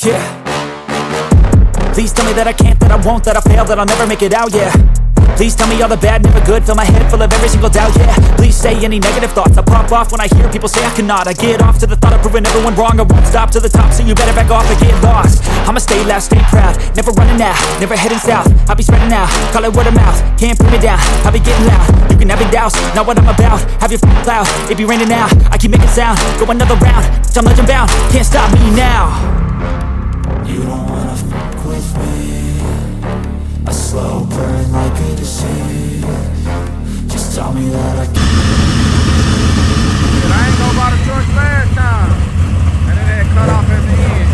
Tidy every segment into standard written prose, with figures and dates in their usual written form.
Yeah. Please tell me that I can't, that I won't, that I fail, that I'll never make it out, yeah. Please tell me all the bad, never good, fill my head full of every single doubt, yeah. Please say any negative thoughts, I pop off when I hear people say I cannot. I get off to the thought of proving everyone wrong, I won't stop to the top, so you better back off and get lost. I'ma stay loud, stay proud, never running out, never heading south. I'll be spreading out, call it word of mouth, can't put me down, I'll be getting loud. You can have your doubts, not what I'm about, have your f***ing cloud, it be raining now, I keep making sound, go another round, I'm legend bound, can't stop me now. You don't wanna fuck with me, a slow burn like a disease. Just tell me that I can. I ain't know about a choice last time, and then it cut off at the end.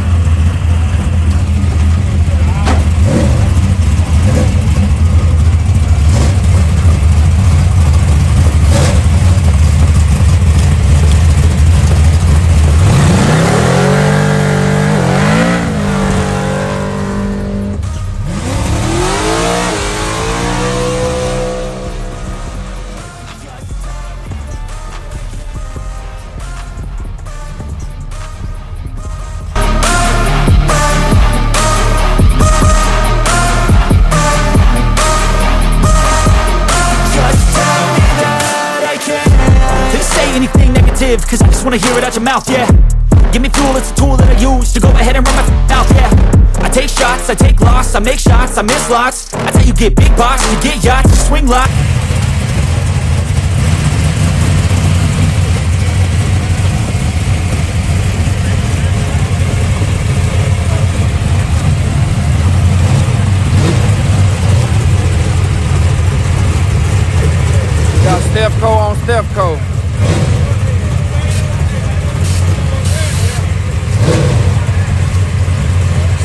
Cause I just wanna hear it out your mouth, yeah. Give me fuel, it's a tool that I use to go ahead and run my mouth, yeah. I take shots, I take loss, I make shots, I miss lots. That's how you get big box, you get yachts, you swing lot. Got Steph Co on Steph Co.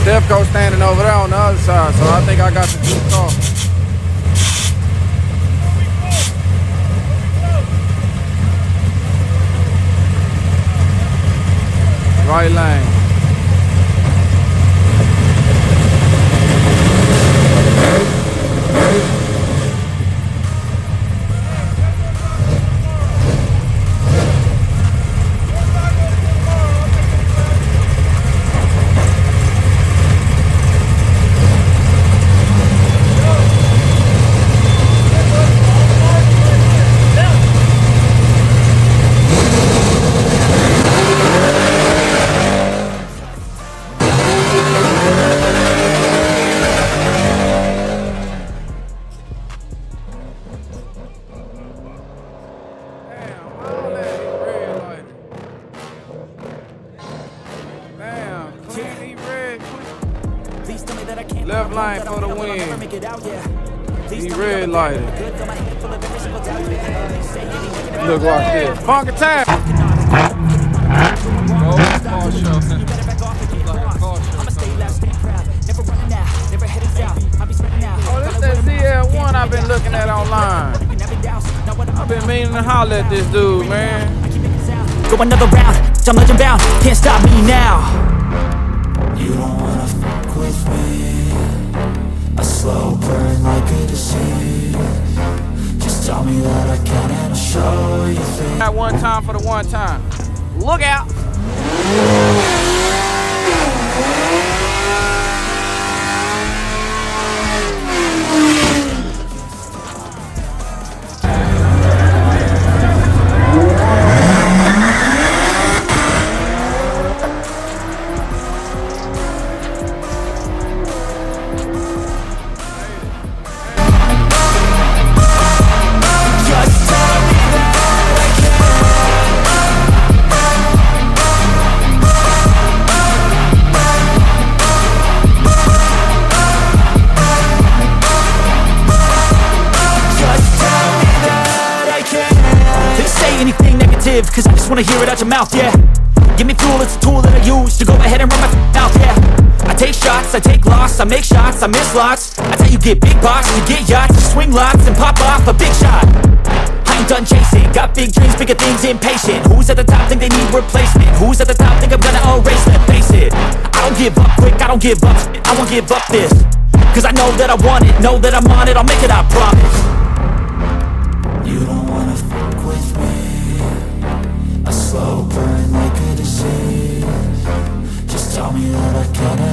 Stepco standing over there on the other side, so I think I got the two car. Right lane. Left line for the win. He red lighted. Look, watch this. Funky time. Oh, this that ZL1 I've been looking at online. I've been meaning to holler at this dude, man. Go another round, I'm legend bound, can't stop me now. You don't wanna fuck with me, a slow burn like a disease. Just tell me that I can and I'll show you things. Got one time for the one time. Look out. Cause I just wanna hear it out your mouth, yeah. Give me fuel, it's a tool that I use to go ahead and run my mouth, yeah. I take shots, I take loss, I make shots, I miss lots. That's how you get big box, you get yachts, you swing lots and pop off a big shot. I ain't done chasing, got big dreams, bigger things, impatient. Who's at the top think they need replacement? Who's at the top think I'm gonna erase them? Face it, I don't give up quick, I don't give up, I won't give up this. Cause I know that I want it, know that I'm on it, I'll make it, I promise. You don't wanna fuck with me, a slow burn like a disease. Just tell me that I can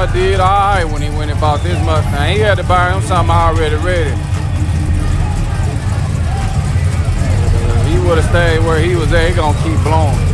boy did all right when he went and bought this Mustang. He had to buy him something already ready. If he would have stayed where he was at, he gonna keep blowing.